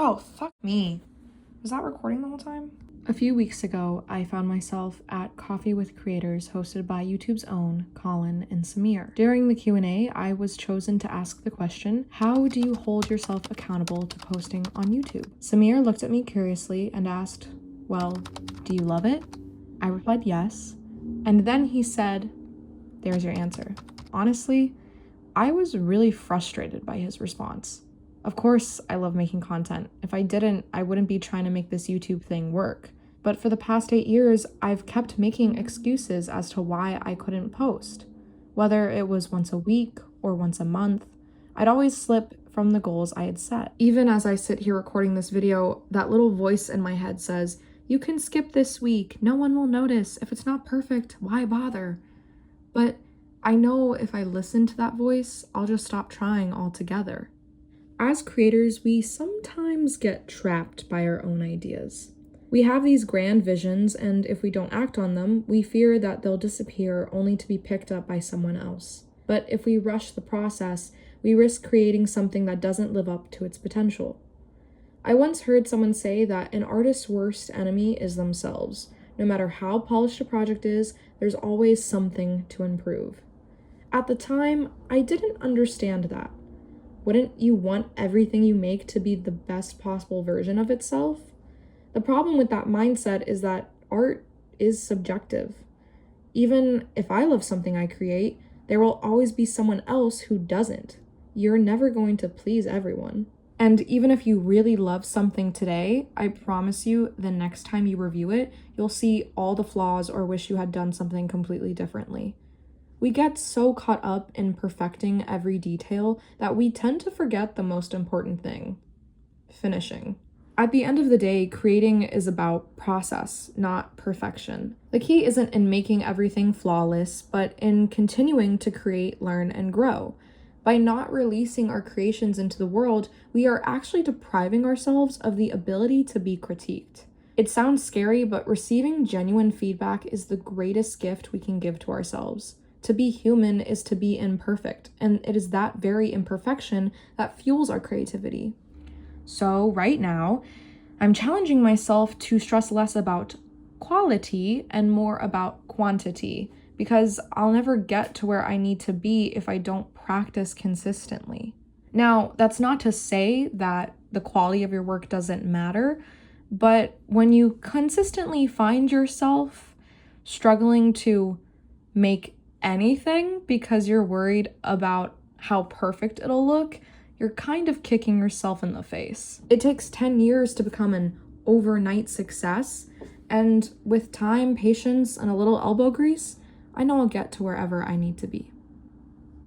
Oh, fuck me. Was that recording the whole time? A few weeks ago, I found myself at Coffee with Creators hosted by YouTube's own Colin and Samir. During the Q&A, I was chosen to ask the question, how do you hold yourself accountable to posting on YouTube? Samir looked at me curiously and asked, well, do you love it? I replied yes. And then he said, there's your answer. Honestly, I was really frustrated by his response. Of course, I love making content. If I didn't, I wouldn't be trying to make this YouTube thing work. But for the past 8 years, I've kept making excuses as to why I couldn't post. Whether it was once a week or once a month, I'd always slip from the goals I had set. Even as I sit here recording this video, that little voice in my head says, you can skip this week, no one will notice. If it's not perfect, why bother? But I know if I listen to that voice, I'll just stop trying altogether. As creators, we sometimes get trapped by our own ideas. We have these grand visions, and if we don't act on them, we fear that they'll disappear only to be picked up by someone else. But if we rush the process, we risk creating something that doesn't live up to its potential. I once heard someone say that an artist's worst enemy is themselves. No matter how polished a project is, there's always something to improve. At the time, I didn't understand that. Wouldn't you want everything you make to be the best possible version of itself? The problem with that mindset is that art is subjective. Even if I love something I create, there will always be someone else who doesn't. You're never going to please everyone. And even if you really love something today, I promise you the next time you review it, you'll see all the flaws or wish you had done something completely differently. We get so caught up in perfecting every detail that we tend to forget the most important thing, finishing. At the end of the day, creating is about process, not perfection. The key isn't in making everything flawless, but in continuing to create, learn, and grow. By not releasing our creations into the world, we are actually depriving ourselves of the ability to be critiqued. It sounds scary, but receiving genuine feedback is the greatest gift we can give to ourselves. To be human is to be imperfect, and it is that very imperfection that fuels our creativity. So right now, I'm challenging myself to stress less about quality and more about quantity, because I'll never get to where I need to be if I don't practice consistently. Now, that's not to say that the quality of your work doesn't matter, but when you consistently find yourself struggling to make anything because you're worried about how perfect it'll look, you're kind of kicking yourself in the face. It takes 10 years to become an overnight success, and with time, patience, and a little elbow grease, I know I'll get to wherever I need to be.